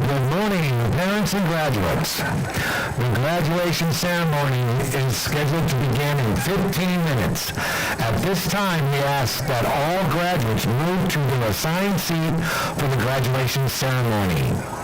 Good morning, parents and graduates. The graduation ceremony is scheduled to begin in 15 minutes. At this time, we ask that all graduates move to their assigned seat for the graduation ceremony.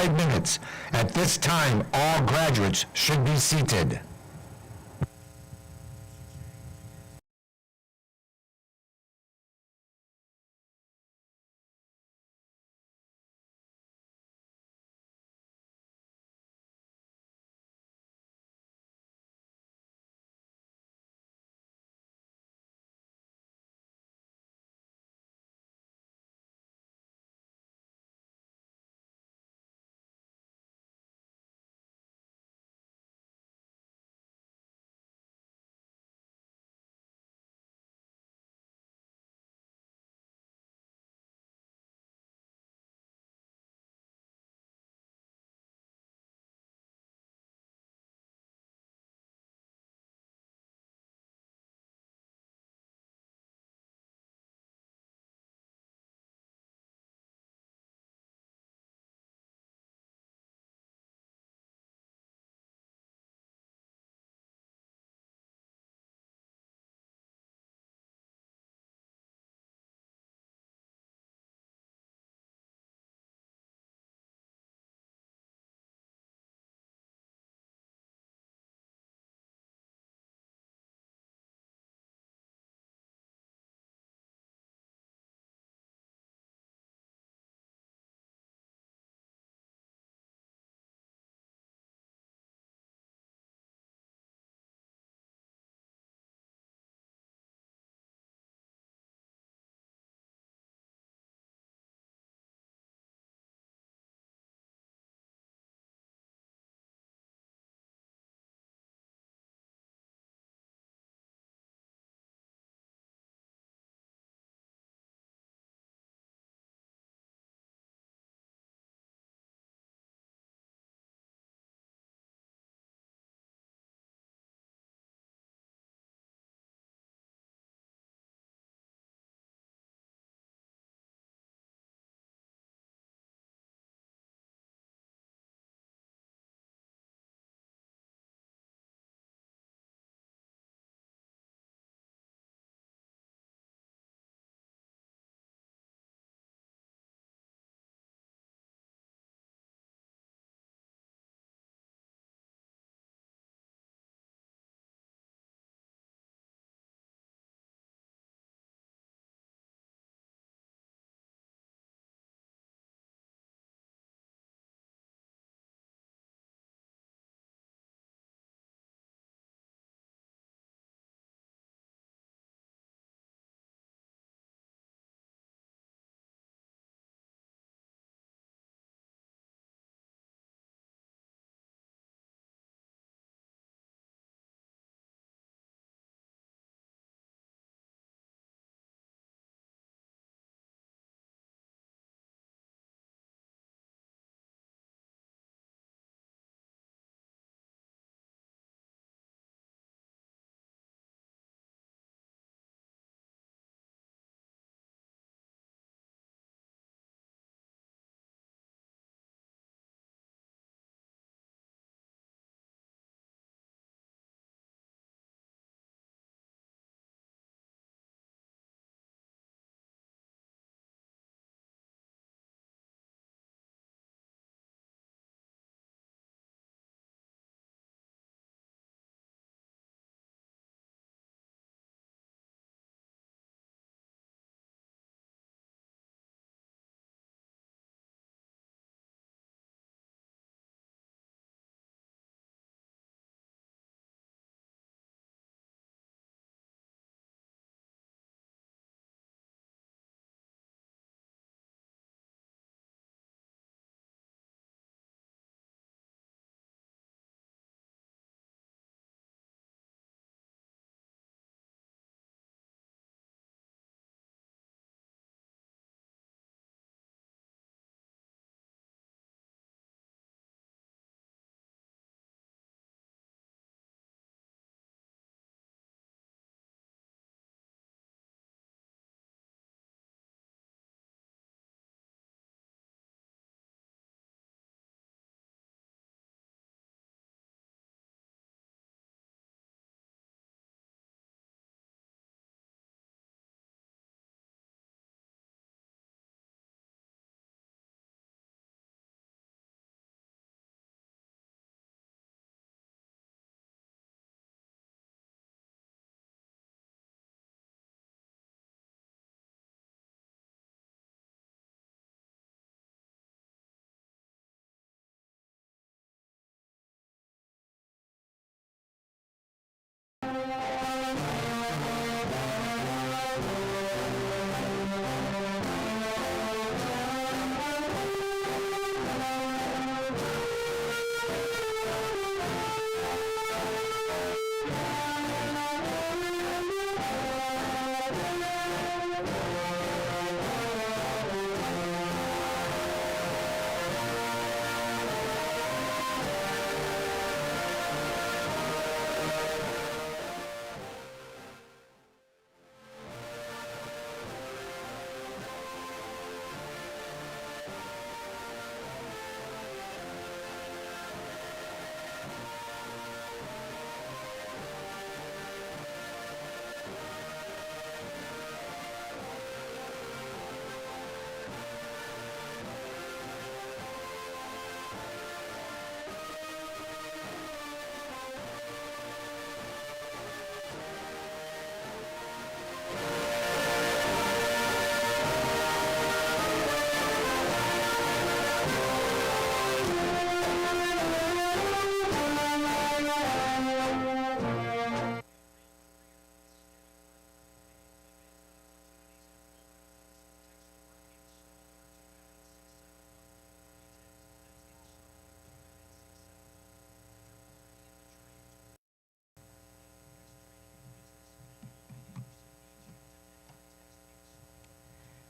5 minutes. At this time, all graduates should be seated.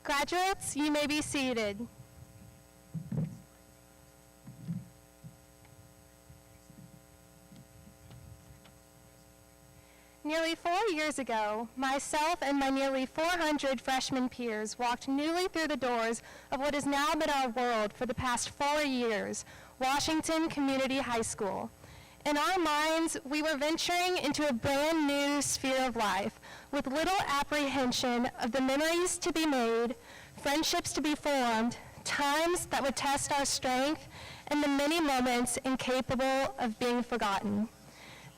Graduates, you may be seated. Nearly 4 years ago, myself and my nearly 400 freshman peers walked newly through the doors of what has now been our world for the past 4 years, Washington Community High School. In our minds, we were venturing into a brand new sphere of life with little apprehension of the memories to be made, friendships to be formed, times that would test our strength, and the many moments incapable of being forgotten.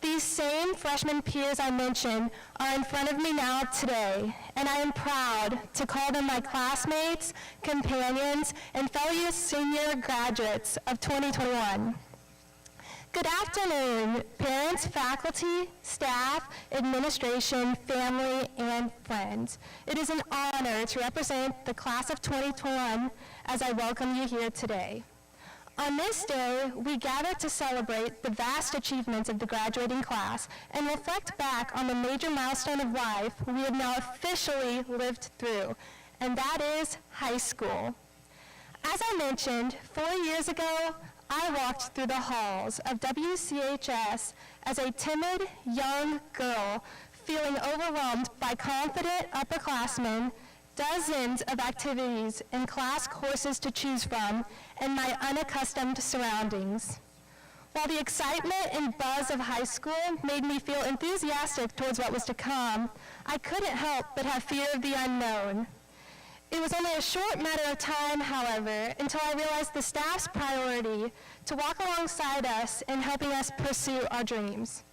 These same freshman peers I mentioned are in front of me now today, and I am proud to call them my classmates, companions, and fellow senior graduates of 2021. Good afternoon, parents, faculty, staff, administration, family, and friends. It is an honor to represent the class of 2021 as I welcome you here today. On this day, we gather to celebrate the vast achievements of the graduating class and reflect back on the major milestone of life we have now officially lived through, and that is high school. As I mentioned, 4 years ago, I walked through the halls of WCHS as a timid young girl, feeling overwhelmed by confident upperclassmen, dozens of activities and class courses to choose from, and my unaccustomed surroundings. While the excitement and buzz of high school made me feel enthusiastic towards what was to come, I couldn't help but have fear of the unknown. It was only a short matter of time, however, until I realized the staff's priority to walk alongside us in helping us pursue our dreams.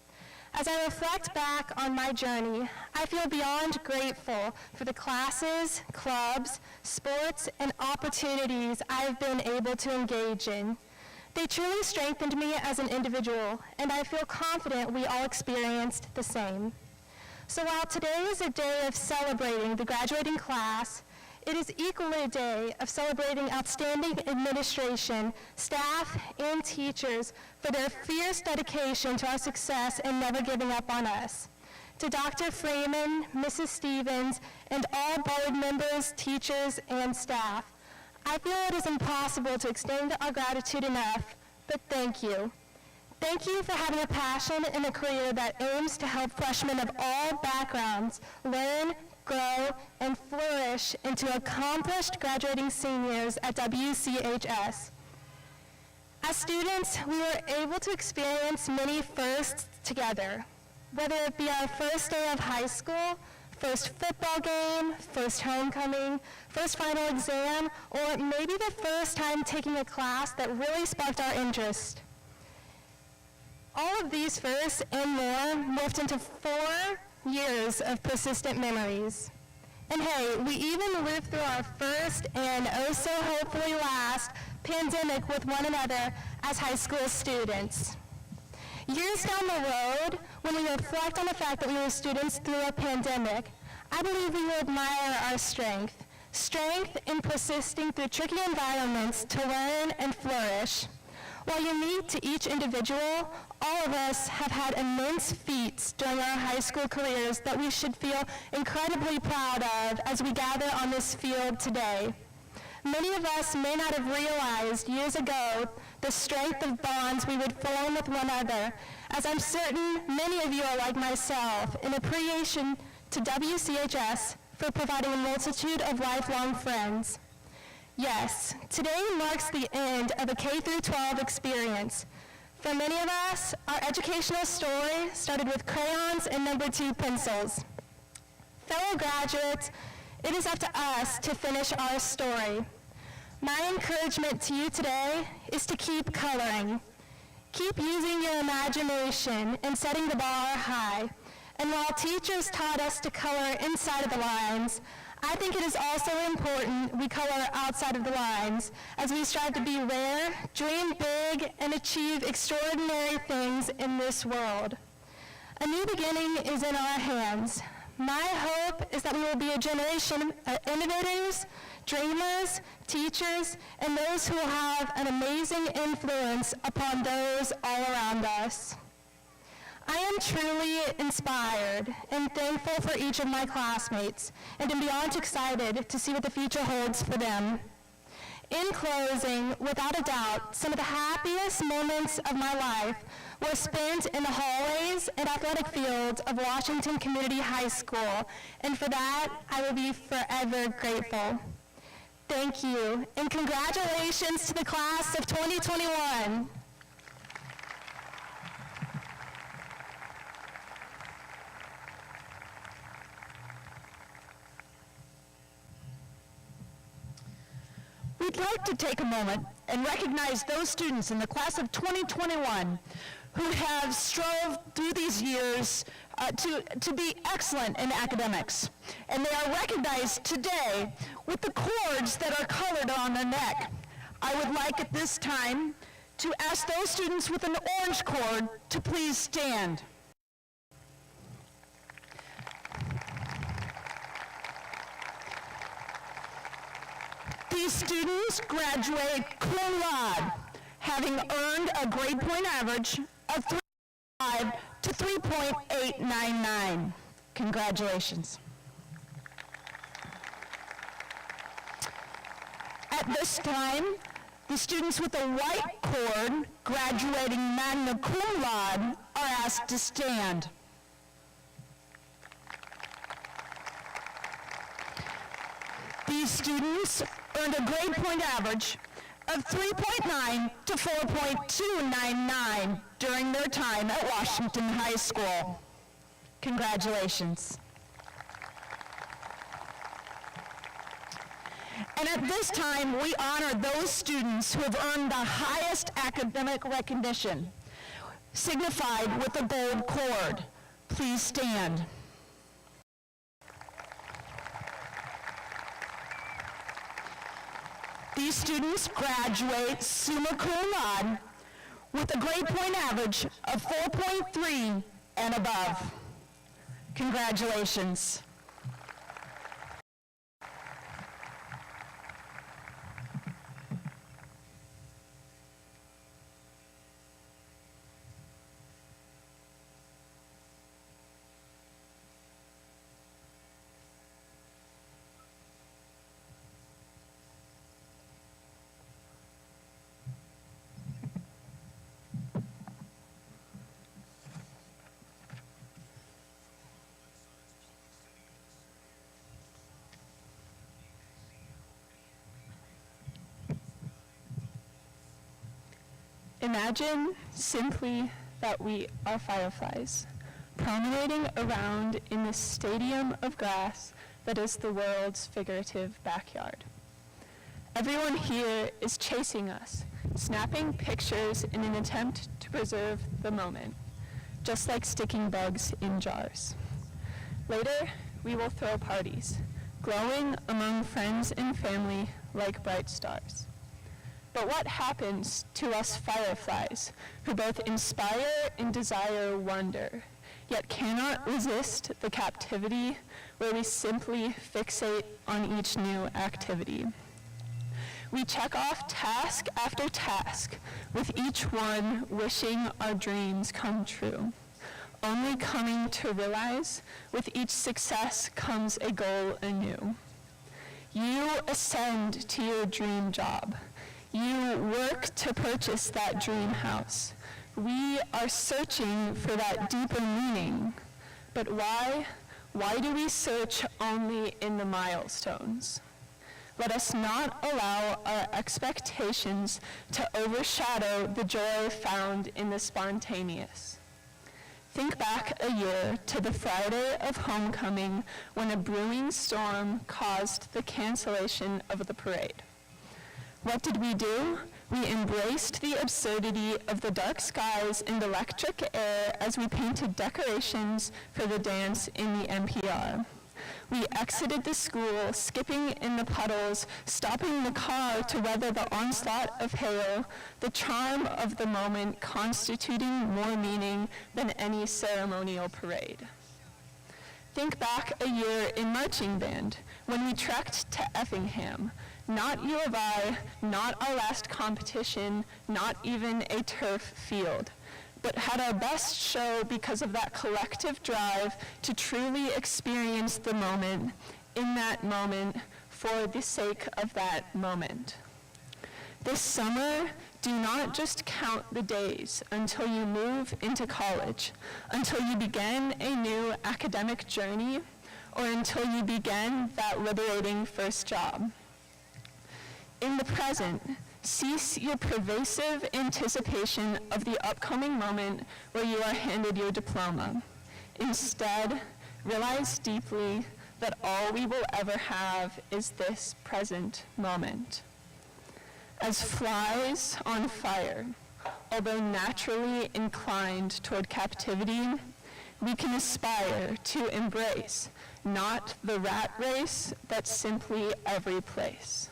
As I reflect back on my journey, I feel beyond grateful for the classes, clubs, sports, and opportunities I've been able to engage in. They truly strengthened me as an individual, and I feel confident we all experienced the same. So while today is a day of celebrating the graduating class, it is equally a day of celebrating outstanding administration, staff, and teachers for their fierce dedication to our success and never giving up on us. To Dr. Freeman, Mrs. Stevens, and all board members, teachers, and staff, I feel it is impossible to extend our gratitude enough, but thank you. Thank you for having a passion and a career that aims to help freshmen of all backgrounds learn, grow, and flourish into accomplished graduating seniors at WCHS. As students, we were able to experience many firsts together, whether it be our first day of high school, first football game, first homecoming, first final exam, or maybe the first time taking a class that really sparked our interest. All of these firsts and more morphed into 4 years of persistent memories. And hey, we even lived through our first and oh so hopefully last pandemic with one another as high school students. Years down the road, when we reflect on the fact that we were students through a pandemic, I believe we will admire our strength in persisting through tricky environments to learn and flourish. While unique to each individual, all of us have had immense feats during our high school careers that we should feel incredibly proud of as we gather on this field today. Many of us may not have realized years ago the strength of bonds we would form with one another, as I'm certain many of you are like myself in appreciation to WCHS for providing a multitude of lifelong friends. Yes, today marks the end of a K-12 experience. For many of us, our educational story started with crayons and number 2 pencils. Fellow graduates, it is up to us to finish our story. My encouragement to you today is to keep coloring. Keep using your imagination and setting the bar high. And while teachers taught us to color inside of the lines, I think it is also important we color outside of the lines as we strive to be rare, dream big, and achieve extraordinary things in this world. A new beginning is in our hands. My hope is that we will be a generation of innovators, dreamers, teachers, and those who will have an amazing influence upon those all around us. I am truly inspired and thankful for each of my classmates, and am beyond excited to see what the future holds for them. In closing, without a doubt, some of the happiest moments of my life were spent in the hallways and athletic fields of Washington Community High School, and for that, I will be forever grateful. Thank you, and congratulations to the class of 2021. We'd like to take a moment and recognize those students in the class of 2021 who have strove through these years to be excellent in academics. And they are recognized today with the cords that are colored on their neck. I would like at this time to ask those students with an orange cord to please stand. These students graduate cum laude, having earned a grade point average of 3.5 to 3.899. Congratulations. At this time, the students with a white cord graduating magna cum laude are asked to stand. These students earned a grade point average of 3.9 to 4.299 during their time at Washington High School. Congratulations. And at this time, we honor those students who have earned the highest academic recognition, signified with a gold cord. Please stand. These students graduate summa cum laude with a grade point average of 4.3 and above. Congratulations. Imagine simply that we are fireflies, promenading around in this stadium of glass that is the world's figurative backyard. Everyone here is chasing us, snapping pictures in an attempt to preserve the moment, just like sticking bugs in jars. Later, we will throw parties, glowing among friends and family like bright stars. But what happens to us fireflies, who both inspire and desire wonder, yet cannot resist the captivity where we simply fixate on each new activity? We check off task after task, with each one wishing our dreams come true, only coming to realize with each success comes a goal anew. You ascend to your dream job. You work to purchase that dream house. We are searching for that deeper meaning. But why? Why do we search only in the milestones? Let us not allow our expectations to overshadow the joy found in the spontaneous. Think back a year to the Friday of homecoming when a brewing storm caused the cancellation of the parade. What did we do? We embraced the absurdity of the dark skies and electric air as we painted decorations for the dance in the NPR. We exited the school, skipping in the puddles, stopping the car to weather the onslaught of hail, the charm of the moment constituting more meaning than any ceremonial parade. Think back a year in marching band, when we trekked to Effingham. Not U of I, not our last competition, not even a turf field, but had our best show because of that collective drive to truly experience the moment, in that moment, for the sake of that moment. This summer, do not just count the days until you move into college, until you begin a new academic journey, or until you begin that liberating first job. In the present, cease your pervasive anticipation of the upcoming moment where you are handed your diploma. Instead, realize deeply that all we will ever have is this present moment. As flies on fire, although naturally inclined toward captivity, we can aspire to embrace not the rat race, but simply every place.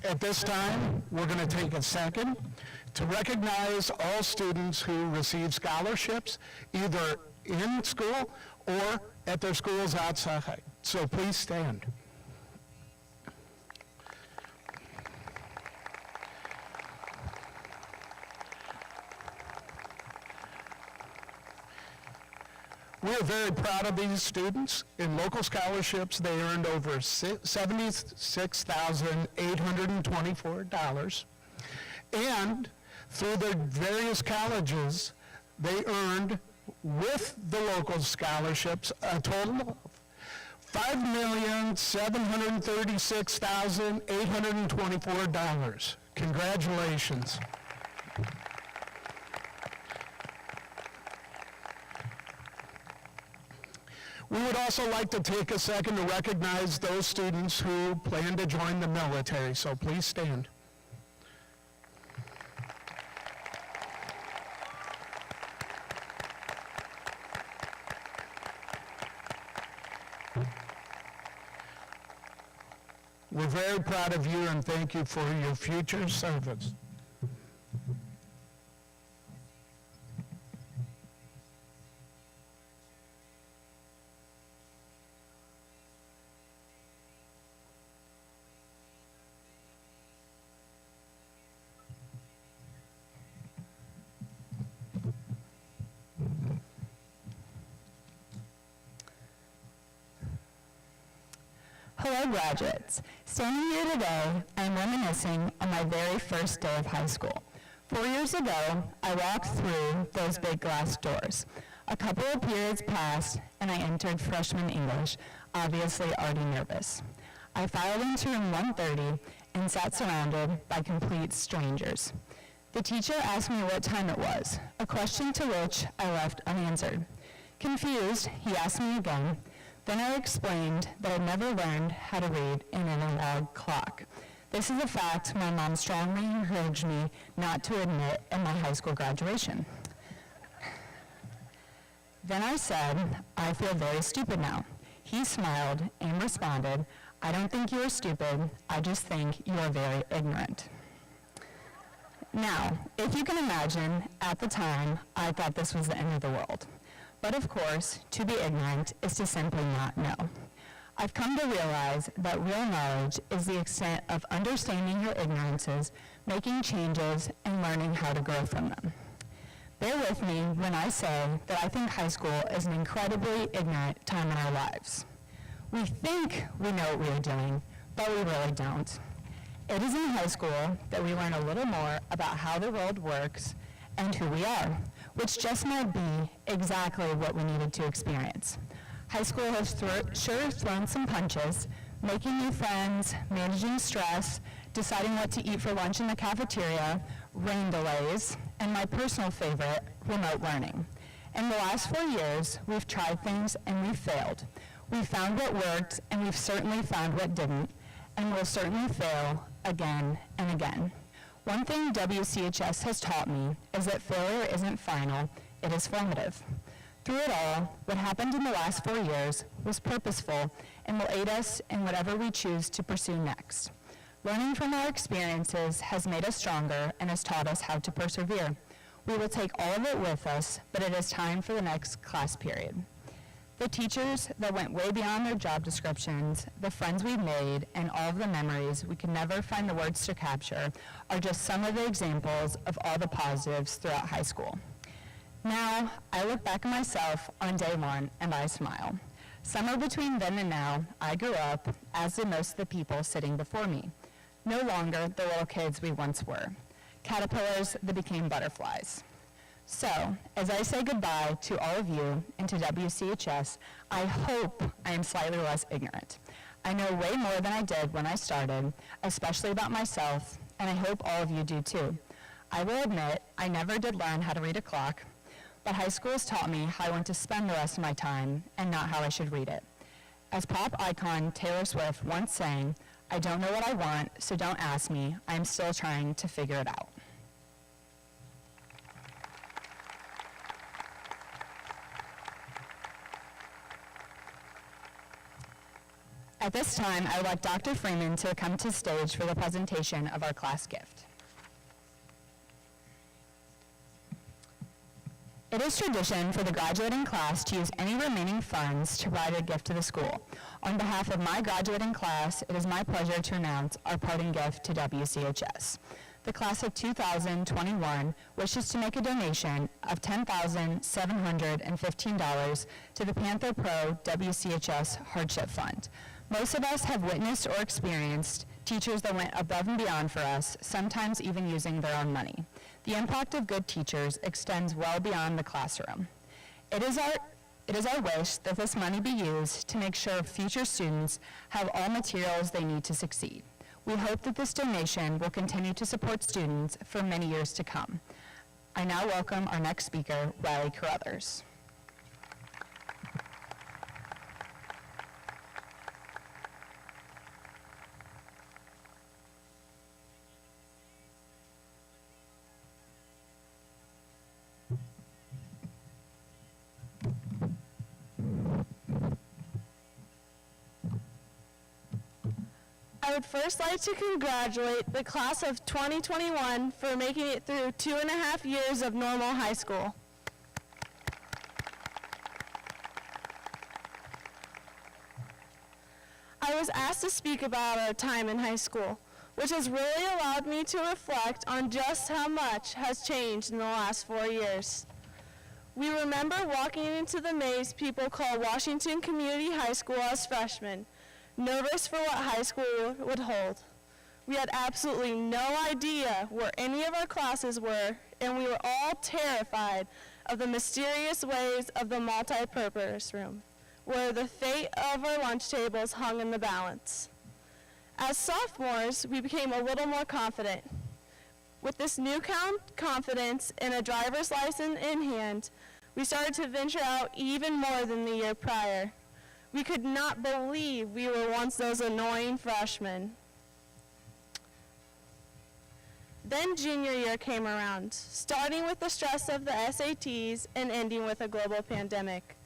At this time, we're going to take a second to recognize all students who receive scholarships, either in school or at their schools outside. So please stand. We are very proud of these students. In local scholarships, they earned over $76,824. And through their various colleges, they earned, with the local scholarships, a total of $5,736,824. Congratulations. We would also like to take a second to recognize those students who plan to join the military, so please stand. We're very proud of you and thank you for your future service. Hello, graduates. Standing here today, I am reminiscing on my very first day of high school. 4 years ago, I walked through those big glass doors. A couple of periods passed, and I entered freshman English, obviously already nervous. I filed into room 130 and sat surrounded by complete strangers. The teacher asked me what time it was, a question to which I left unanswered. Confused, he asked me again. Then I explained that I'd never learned how to read an analog clock. This is a fact my mom strongly encouraged me not to admit at my high school graduation. Then I said, I feel very stupid now. He smiled and responded, I don't think you are stupid, I just think you are very ignorant. Now, if you can imagine, at the time, I thought this was the end of the world. But of course, to be ignorant is to simply not know. I've come to realize that real knowledge is the extent of understanding your ignorances, making changes, and learning how to grow from them. Bear with me when I say that I think high school is an incredibly ignorant time in our lives. We think we know what we are doing, but we really don't. It is in high school that we learn a little more about how the world works and who we are, which just might be exactly what we needed to experience. High school has sure thrown some punches, making new friends, managing stress, deciding what to eat for lunch in the cafeteria, rain delays, and my personal favorite, remote learning. In the last 4 years, we've tried things and we've failed. We've found what worked, and we've certainly found what didn't, and we'll certainly fail again and again. One thing WCHS has taught me is that failure isn't final, it is formative. Through it all, what happened in the last 4 years was purposeful and will aid us in whatever we choose to pursue next. Learning from our experiences has made us stronger and has taught us how to persevere. We will take all of it with us, but it is time for the next class period. The teachers that went way beyond their job descriptions, the friends we've made, and all of the memories we could never find the words to capture are just some of the examples of all the positives throughout high school. Now, I look back at myself on day one and I smile. Somewhere between then and now, I grew up, as did most of the people sitting before me. No longer the little kids we once were, caterpillars that became butterflies. So, as I say goodbye to all of you and to WCHS, I hope I am slightly less ignorant. I know way more than I did when I started, especially about myself, and I hope all of you do too. I will admit, I never did learn how to read a clock, but high school has taught me how I want to spend the rest of my time and not how I should read it. As pop icon Taylor Swift once sang, I don't know what I want, so don't ask me. I am still trying to figure it out. At this time, I would like Dr. Freeman to come to the stage for the presentation of our class gift. It is tradition for the graduating class to use any remaining funds to provide a gift to the school. On behalf of my graduating class, it is my pleasure to announce our parting gift to WCHS. The class of 2021 wishes to make a donation of $10,715 to the Panther Pro WCHS Hardship Fund. Most of us have witnessed or experienced teachers that went above and beyond for us, sometimes even using their own money. The impact of good teachers extends well beyond the classroom. It is our wish that this money be used to make sure future students have all materials they need to succeed. We hope that this donation will continue to support students for many years to come. I now welcome our next speaker, Riley Carruthers. I would first like to congratulate the class of 2021 for making it through 2.5 years of normal high school. I was asked to speak about our time in high school, which has really allowed me to reflect on just how much has changed in the last 4 years. We remember walking into the maze people call Washington Community High School as freshmen, nervous for what high school would hold. We had absolutely no idea where any of our classes were, and we were all terrified of the mysterious ways of the multi-purpose room, where the fate of our lunch tables hung in the balance. As sophomores, we became a little more confident. With this newfound confidence and a driver's license in hand, we started to venture out even more than the year prior. We could not believe we were once those annoying freshmen. Then junior year came around, starting with the stress of the SATs and ending with a global pandemic.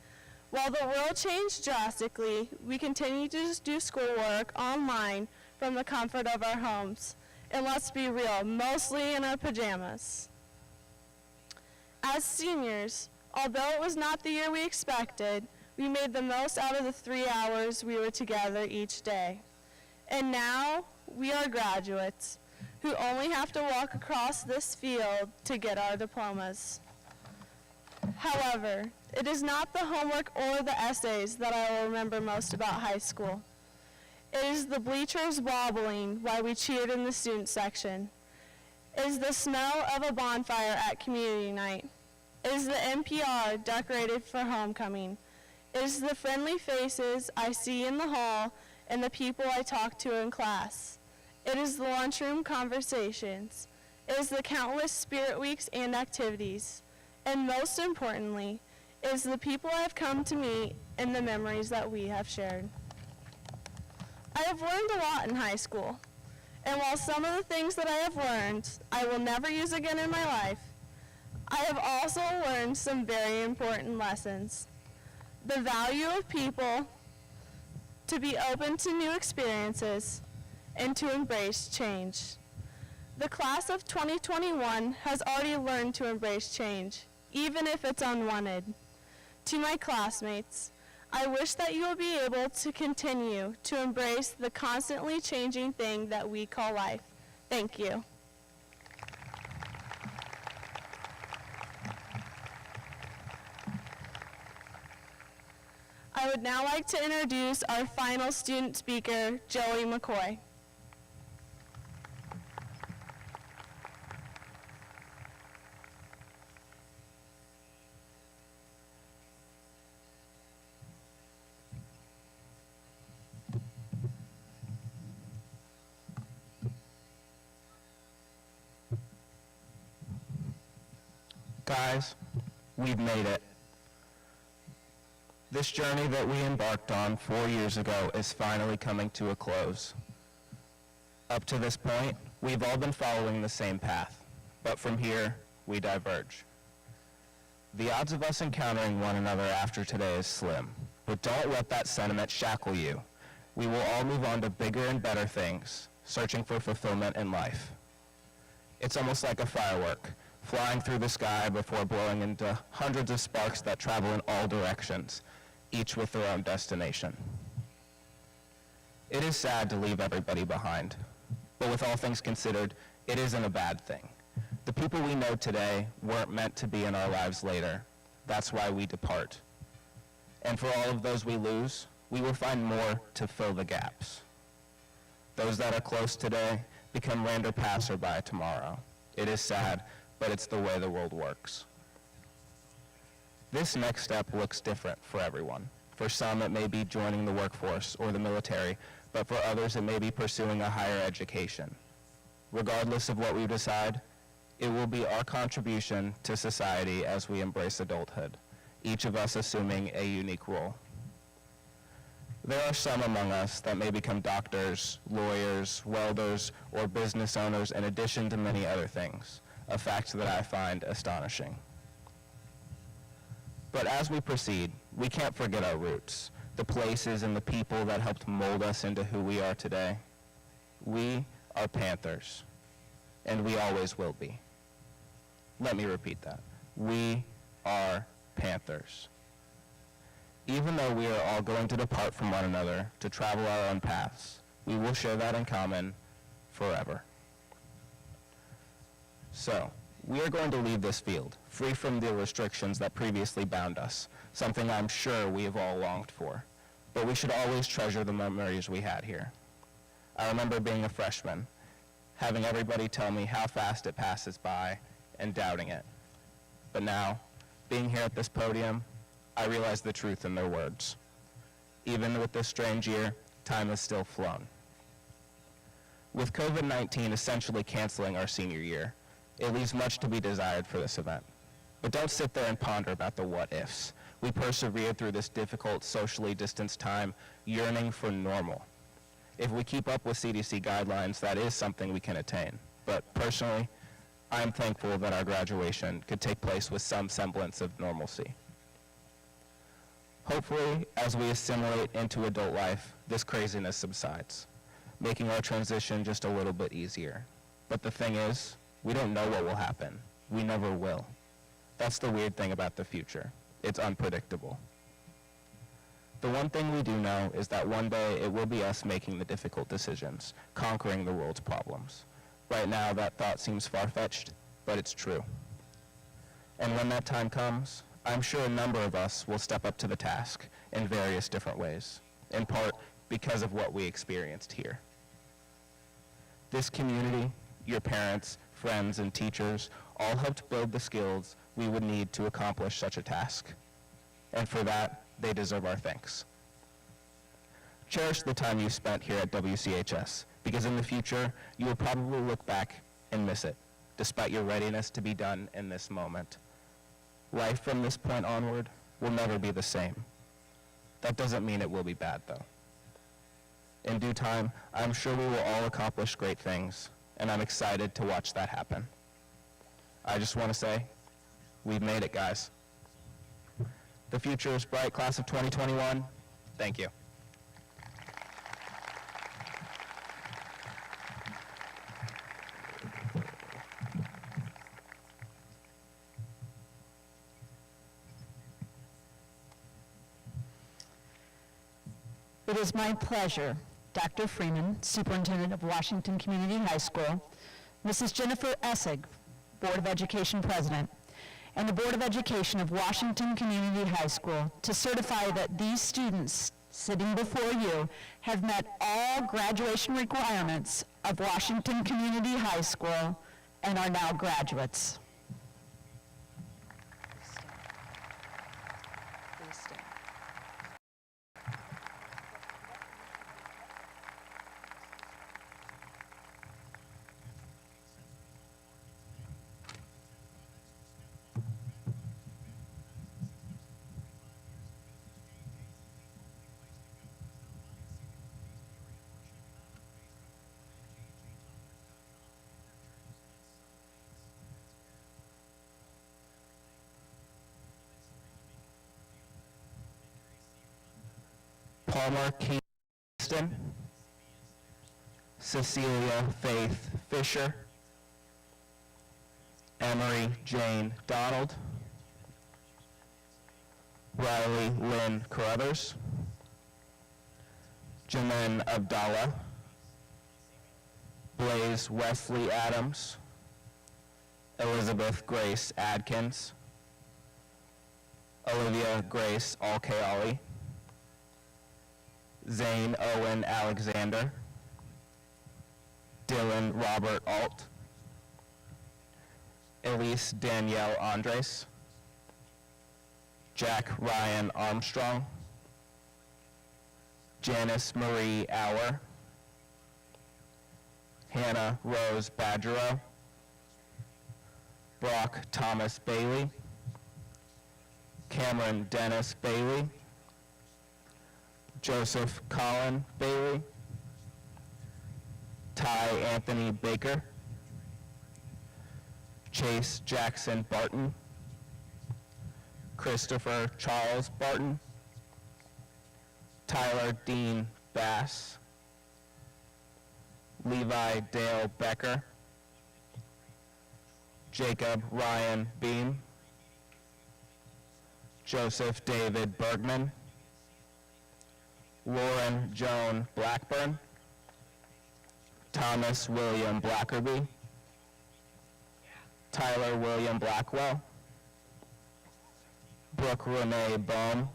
While the world changed drastically, we continued to just do schoolwork online from the comfort of our homes. And let's be real, mostly in our pajamas. As seniors, although it was not the year we expected, we made the most out of the 3 hours we were together each day. And now, we are graduates who only have to walk across this field to get our diplomas. However, it is not the homework or the essays that I will remember most about high school. It is the bleachers wobbling while we cheered in the student section. It is the smell of a bonfire at community night. It is the NPR decorated for homecoming. It is the friendly faces I see in the hall and the people I talk to in class. It is the lunchroom conversations. It is the countless spirit weeks and activities. And most importantly, it is the people I have come to meet and the memories that we have shared. I have learned a lot in high school. And while some of the things that I have learned I will never use again in my life, I have also learned some very important lessons. The value of people, to be open to new experiences, and to embrace change. The class of 2021 has already learned to embrace change, even if it's unwanted. To my classmates, I wish that you will be able to continue to embrace the constantly changing thing that we call life. Thank you. I would now like to introduce our final student speaker, Joey McCoy. Guys, we've made it. This journey that we embarked on 4 years ago is finally coming to a close. Up to this point, we've all been following the same path, but from here, we diverge. The odds of us encountering one another after today is slim, but don't let that sentiment shackle you. We will all move on to bigger and better things, searching for fulfillment in life. It's almost like a firework, flying through the sky before blowing into hundreds of sparks that travel in all directions, each with their own destination. It is sad to leave everybody behind, but with all things considered, it isn't a bad thing. The people we know today weren't meant to be in our lives later. That's why we depart. And for all of those we lose, we will find more to fill the gaps. Those that are close today become random passerby tomorrow. It is sad, but it's the way the world works. This next step looks different for everyone. For some, it may be joining the workforce or the military, but for others, it may be pursuing a higher education. Regardless of what we decide, it will be our contribution to society as we embrace adulthood, each of us assuming a unique role. There are some among us that may become doctors, lawyers, welders, or business owners in addition to many other things, a fact that I find astonishing. But as we proceed, we can't forget our roots, the places and the people that helped mold us into who we are today. We are Panthers, and we always will be. Let me repeat that. We are Panthers. Even though we are all going to depart from one another to travel our own paths, we will share that in common forever. So, we are going to leave this field, free from the restrictions that previously bound us, something I'm sure we have all longed for. But we should always treasure the memories we had here. I remember being a freshman, having everybody tell me how fast it passes by, and doubting it. But now, being here at this podium, I realize the truth in their words. Even with this strange year, time has still flown. With COVID-19 essentially canceling our senior year, it leaves much to be desired for this event. But don't sit there and ponder about the what-ifs. We persevered through this difficult, socially distanced time, yearning for normal. If we keep up with CDC guidelines, that is something we can attain. But personally, I am thankful that our graduation could take place with some semblance of normalcy. Hopefully, as we assimilate into adult life, this craziness subsides, making our transition just a little bit easier. But the thing is, we don't know what will happen. We never will. That's the weird thing about the future. It's unpredictable. The one thing we do know is that one day it will be us making the difficult decisions, conquering the world's problems. Right now, that thought seems far-fetched, but it's true. And when that time comes, I'm sure a number of us will step up to the task in various different ways, in part because of what we experienced here. This community, your parents, friends, and teachers all helped build the skills we would need to accomplish such a task. And for that, they deserve our thanks. Cherish the time you spent here at WCHS, because in the future, you will probably look back and miss it, despite your readiness to be done in this moment. Life from this point onward will never be the same. That doesn't mean it will be bad, though. In due time, I'm sure we will all accomplish great things, and I'm excited to watch that happen. I just want to say, we've made it, guys. The future is bright, class of 2021. Thank you. It is my pleasure, Dr. Freeman, Superintendent of Washington Community High School, Mrs. Jennifer Essig, Board of Education President, and the Board of Education of Washington Community High School to certify that these students sitting before you have met all graduation requirements of Washington Community High School and are now graduates. Please stand. Palmer Kingston, Cecilia Faith Fisher, Emery Jane Donald, Riley Lynn Carruthers, Jamin Abdallah, Blaze Wesley Adams, Elizabeth Grace Adkins, Olivia Grace Alkayali, Zane Owen Alexander, Dylan Robert Alt, Elise Danielle Andres, Jack Ryan Armstrong, Janice Marie Auer, Hannah Rose Badgerow, Brock Thomas Bailey, Cameron Dennis Bailey, Joseph Colin Bailey, Ty Anthony Baker, Chase Jackson Barton, Christopher Charles Barton, Tyler Dean Bass, Levi Dale Becker, Jacob Ryan Beam, Joseph David Bergman, Lauren Joan Blackburn, Thomas William Blackerby, Tyler William Blackwell, Brooke Renee Bohm,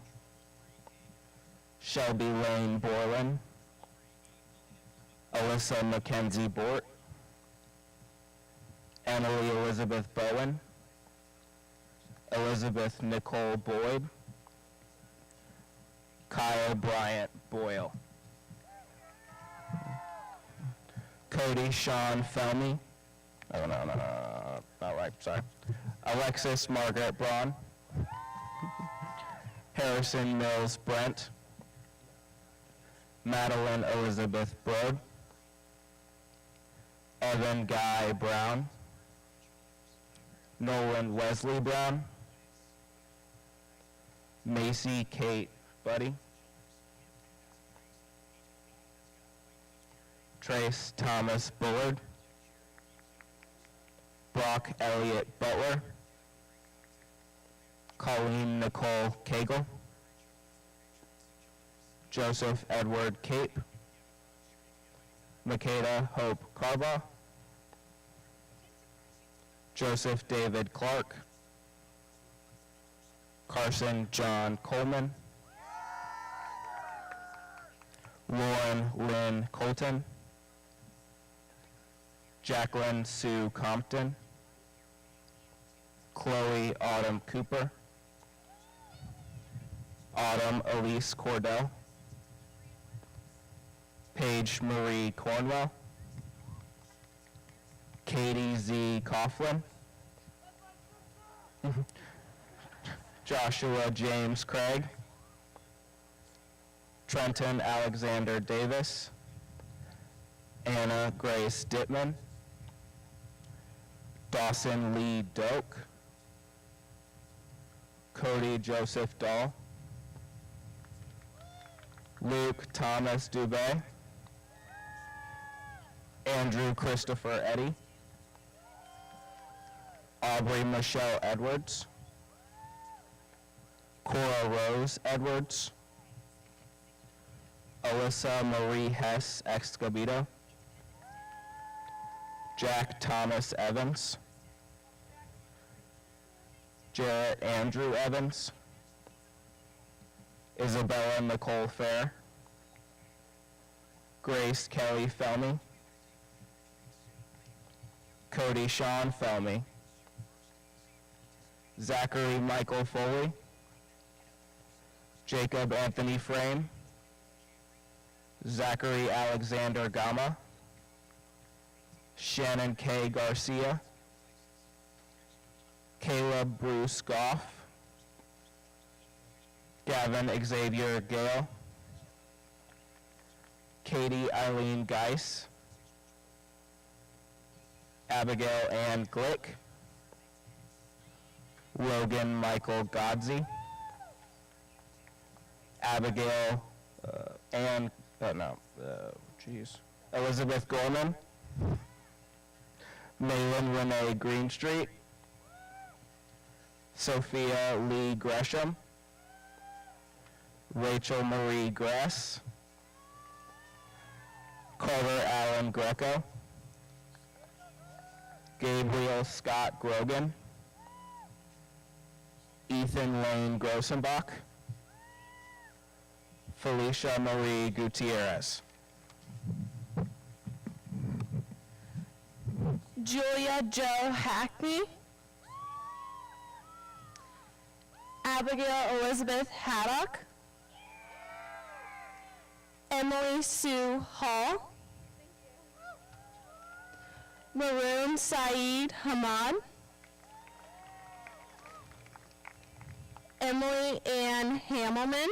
Shelby Lane Borland, Alyssa Mackenzie Bort, Emily Elizabeth Bowen, Elizabeth Nicole Boyd, Kyle Bryant Boyle, Cody Sean Felmy, oh no, not right, sorry, Alexis Margaret Braun, Harrison Mills Brent, Madeline Elizabeth Brode, Evan Guy Brown, Nolan Wesley Brown, Macy Kate Buddy, Trace Thomas Bullard, Brock Elliott Butler, Colleen Nicole Cagle, Joseph Edward Cape, Makeda Hope Carba, Joseph David Clark, Carson John Coleman, Lauren Lynn Colton, Jacqueline Sue Compton, Chloe Autumn Cooper, Autumn Elise Cordell, Paige Marie Cornwell, Katie Z. Coughlin, Joshua James Craig, Trenton Alexander Davis, Anna Grace Dittman, Dawson Lee Doak, Cody Joseph Dahl, Luke Thomas Dubé, Andrew Christopher Eddy, Aubrey Michelle Edwards, Cora Rose Edwards, Alyssa Marie Hess Escobedo, Jack Thomas Evans, Jarrett Andrew Evans, Isabella Nicole Fair, Grace Kelly Felmy, Cody Sean Felmy, Zachary Michael Foley, Jacob Anthony Frame, Zachary Alexander Gama, Shannon K. Garcia, Caleb Bruce Goff, Gavin Xavier Gale, Katie Eileen Geis, Abigail Ann Glick, Logan Michael Godzi, Abigail Elizabeth Gorman, Malin Renee Greenstreet, Sophia Lee Gresham, Rachel Marie Grass, Carter Allen Greco, Gabriel Scott Grogan, Ethan Lane Grossenbach, Felicia Marie Gutierrez. Julia Jo Hackney, Abigail Elizabeth Haddock, Emily Sue Hall, Maroon Saeed Hamad, Emily Ann Hamelman,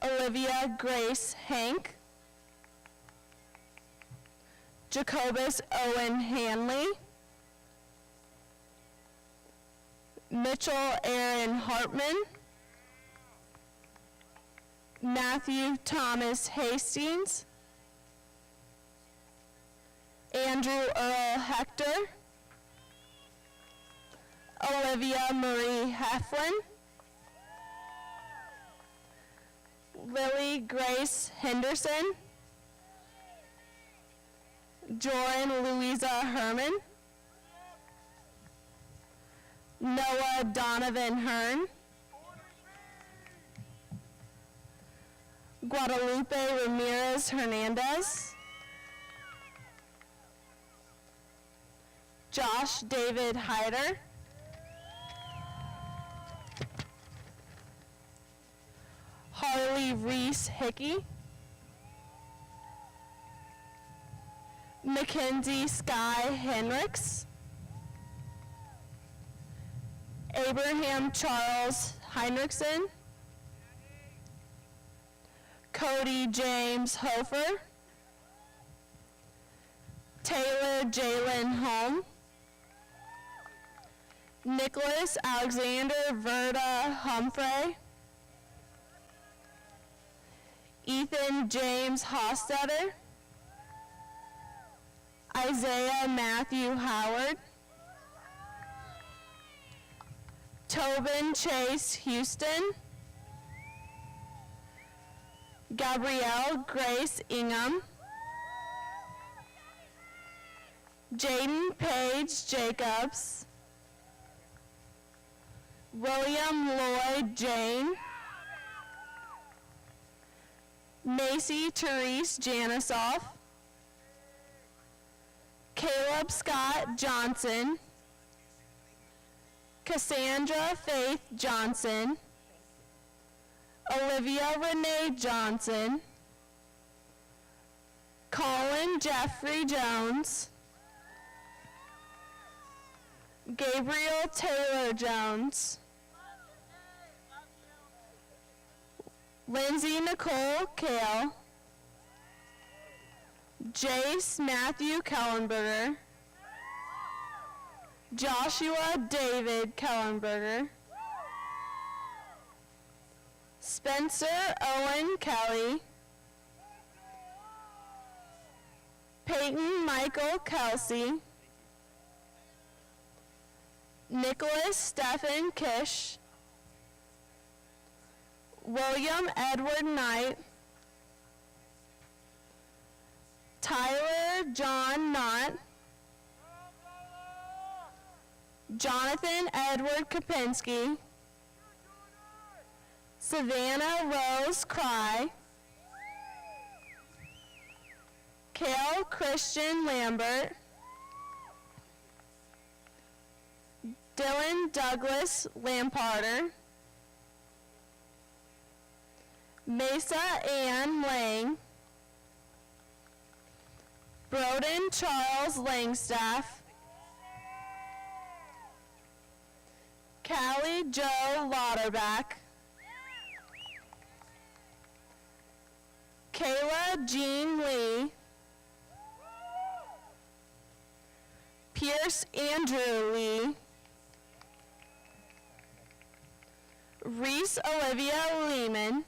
Olivia Grace Hank, Jacobus Owen Hanley, Mitchell Aaron Hartman, Matthew Thomas Hastings, Andrew Earl Hector, Olivia Marie Heflin, Lily Grace Henderson, Joran Louisa Herman, Noah Donovan Hearn, Guadalupe Ramirez Hernandez, Josh David Hyder, Harley Reese Hickey, Mackenzie Sky Henricks, Abraham Charles Heinrichsen, Cody James Hofer, Taylor Jalen Holm, Nicholas Alexander Verda Humphrey, Ethan James Hostetter, Isaiah Matthew Howard, Tobin Chase Houston, Gabrielle Grace Ingham, Jaden Page Jacobs, William Lloyd Jane, Macy Therese Janisoff, Caleb Scott Johnson, Cassandra Faith Johnson, Olivia Renee Johnson, Colin Jeffrey Jones, Gabriel Taylor Jones, Lindsay Nicole Kale, Jace Matthew Kellenberger, Joshua David Kellenberger, Spencer Owen Kelly, Peyton Michael Kelsey, Nicholas Stephen Kish, William Edward Knight, Tyler John Knott, Jonathan Edward Kopinski, Savannah Rose Cry, Cale Christian Lambert, Dylan Douglas Lamparter, Mesa Ann Lang, Broden Charles Langstaff, Callie Joe Lauterbach, Kayla Jean Lee, Pierce Andrew Lee, Reese Olivia Lehman,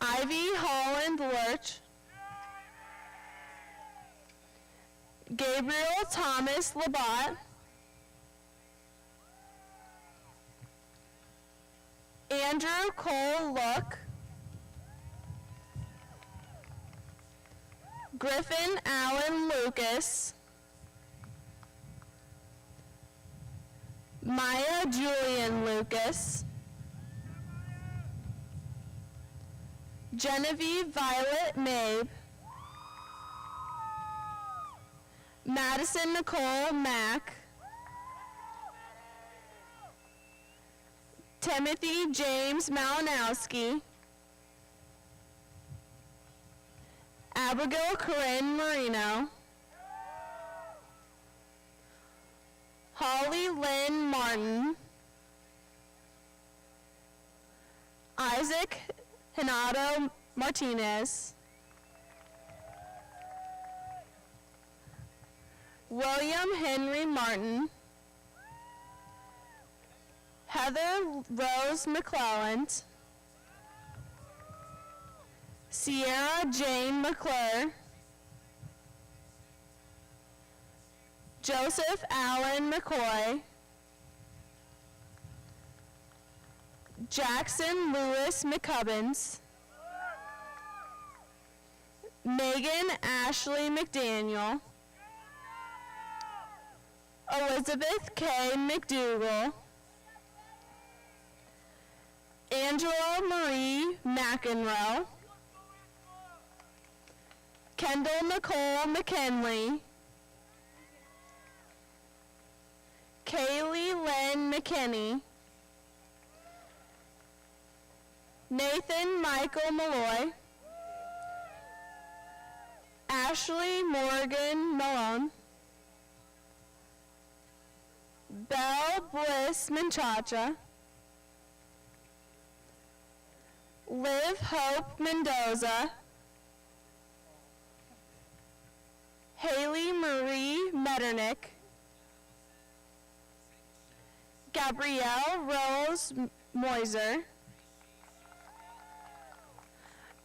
Ivy Holland Lurch, Gabriel Thomas Labat, Andrew Cole Look, Griffin Allen Lucas, Maya Julian Lucas, Genevieve Violet Mabe, Madison Nicole Mack, Timothy James Malinowski, Abigail Corinne Marino, Holly Lynn Martin, Isaac Hinato Martinez, William Henry Martin, Heather Rose McClelland, Sierra Jane McClure, Joseph Allen McCoy, Jackson Lewis McCubbins, Megan Ashley McDaniel, Elizabeth K. McDougall, Angela Marie McEnroe, Kendall Nicole McKinley, Kaylee Lynn McKinney, Nathan Michael Malloy, Ashley Morgan Malone, Belle Bliss Menchacha, Liv Hope Mendoza, Haley Marie Metternich, Gabrielle Rose Moiser,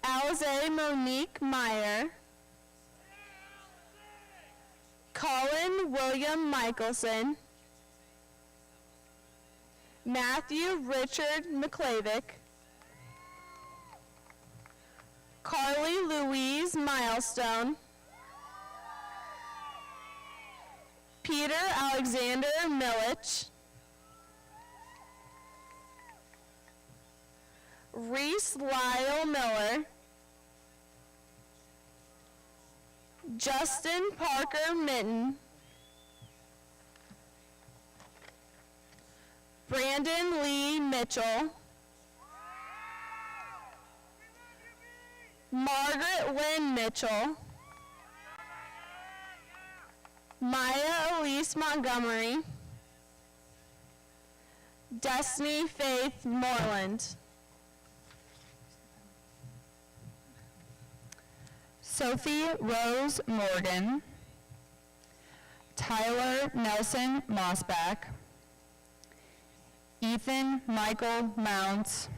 Alize Monique Meyer, Colin William Michelson, Matthew Richard McClavick, Carly Louise Milestone, Peter Alexander Milich, Reese Lyle Miller, Justin Parker Mitten, Brandon Lee Mitchell, Margaret Lynn Mitchell, Maya Elise Montgomery, Destiny Faith Moreland, Sophie Rose Morgan, Tyler Nelson Mossback, Ethan Michael Mounts,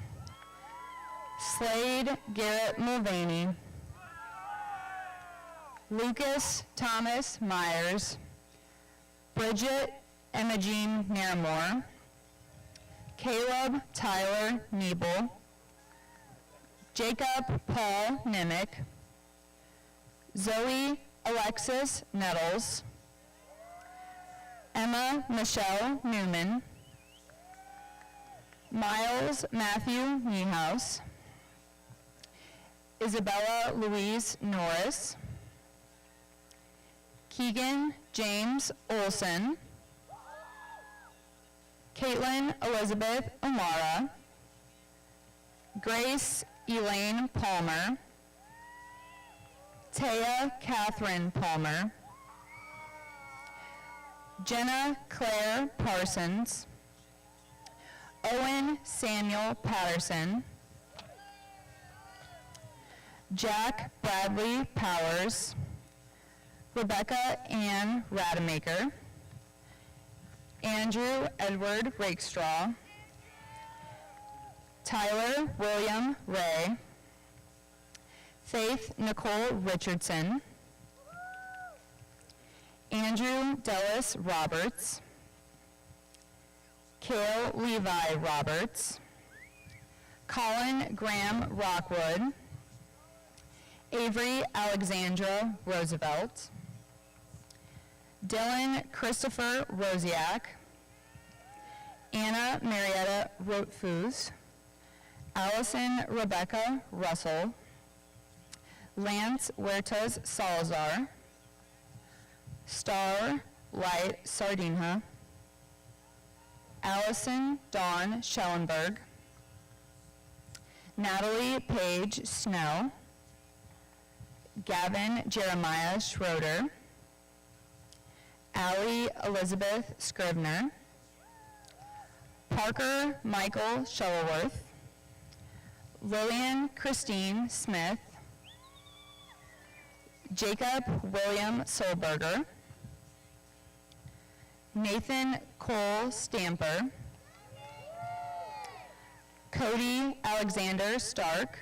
Slade Garrett Mulvaney, Lucas Thomas Myers, Bridget Emma Jean Naramore, Caleb Tyler Niebel, Jacob Paul Nimick, Zoe Alexis Nettles, Emma Michelle Newman, Miles Matthew Niehaus, Isabella Louise Norris, Keegan James Olson, Caitlin Elizabeth Amara, Grace Elaine Palmer, Taya Catherine Palmer, Jenna Claire Parsons, Owen Samuel Patterson, Jack Bradley Powers, Rebecca Ann Rademacher, Andrew Edward Rakestraw, Tyler William Ray, Faith Nicole Richardson, Andrew Dellis Roberts, Cale Levi Roberts, Colin Graham Rockwood, Avery Alexandra Roosevelt, Dylan Christopher Rosiak, Anna Marietta Rotfus, Allison Rebecca Russell, Lance Huertas Salazar, Star Light Sardinha, Allison Dawn Schellenberg, Natalie Paige Snow, Gavin Jeremiah Schroeder, Allie Elizabeth Scribner, Parker Michael Shuttleworth, Lillian Christine Smith, Jacob William Solberger, Nathan Cole Stamper, Cody Alexander Stark,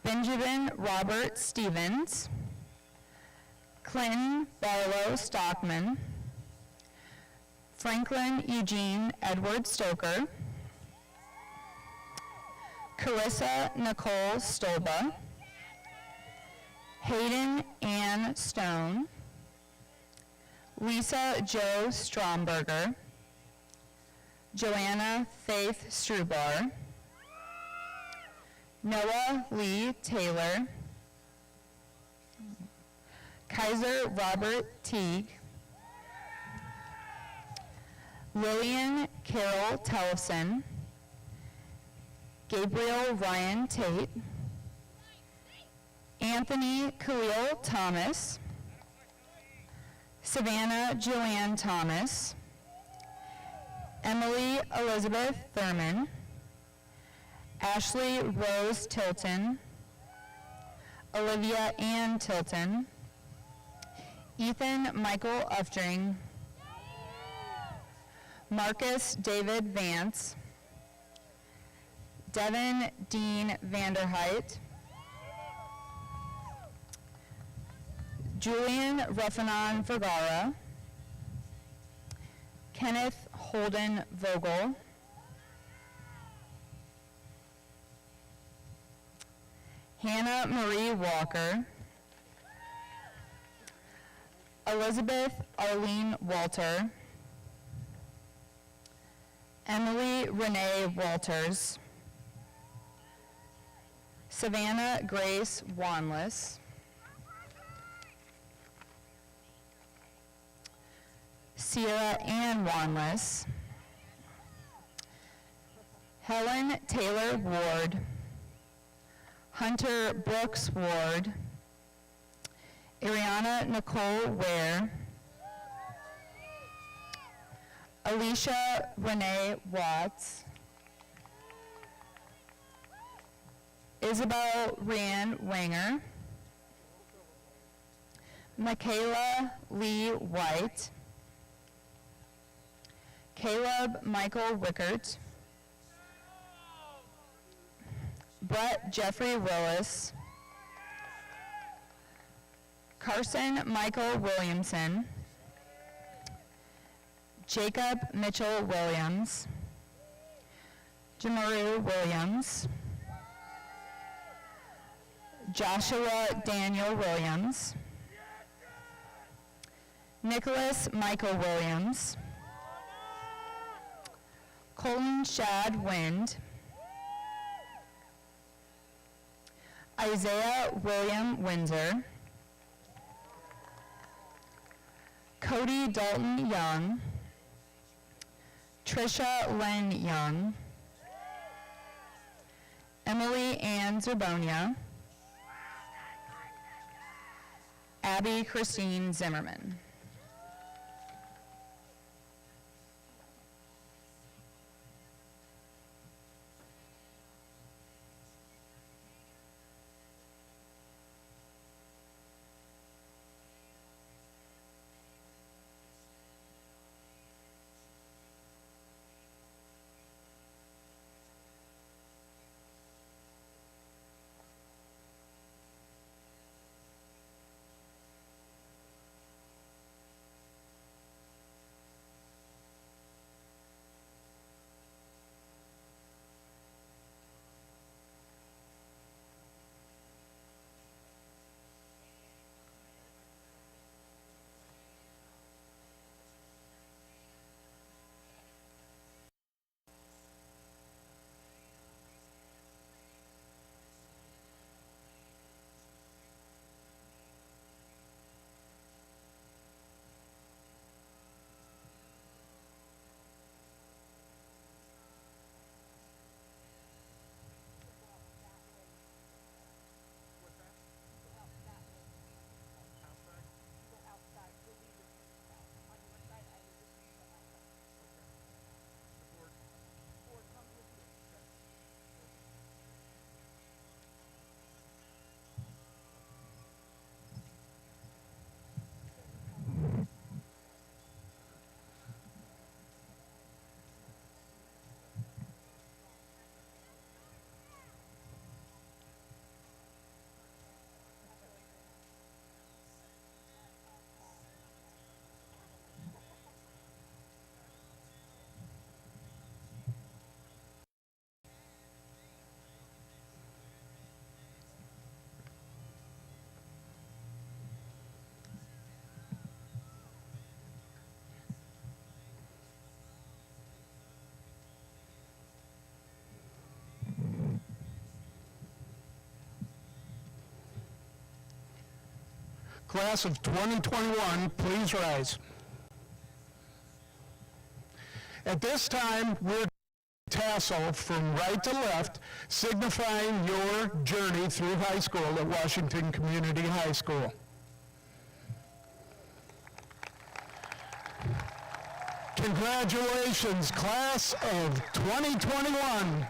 Benjamin Robert Stevens, Clinton Barlow Stockman, Franklin Eugene Edward Stoker, Carissa Nicole Stolba, Hayden Ann Stone, Lisa Jo Stromberger, Joanna Faith Strubar, Noah Lee Taylor, Kaiser Robert Teague, Lillian Carol Tellefson, Gabriel Ryan Tate, Anthony Khalil Thomas, Savannah Joanne Thomas, Emily Elizabeth Thurman, Ashley Rose Tilton, Olivia Ann Tilton, Ethan Michael Uftring, Marcus David Vance, Devin Dean Vanderheit, Julian Ruffanon Vergara, Kenneth Holden Vogel, Hannah Marie Walker, Elizabeth Arlene Walter, Emily Renee Walters, Savannah Grace Wanless, Sierra Ann Wanless, Helen Taylor Ward, Hunter Brooks Ward, Ariana Nicole Ware, Alicia Renee Watts, Isabel Ryan Wanger, Michaela Lee White, Caleb Michael Wickert, Brett Jeffrey Willis, Carson Michael Williamson, Jacob Mitchell Williams, Jamaru Williams, Joshua Daniel Williams, Nicholas Michael Williams, Colton Shad Wind, Isaiah William Windsor, Cody Dalton Young, Trisha Len Young, Emily Ann Zerbonia, Abby Christine Zimmerman. Class of 2021, please rise. At this time, we're tassel from right to left, signifying your journey through high school at Washington Community High School. Congratulations, class of 2021.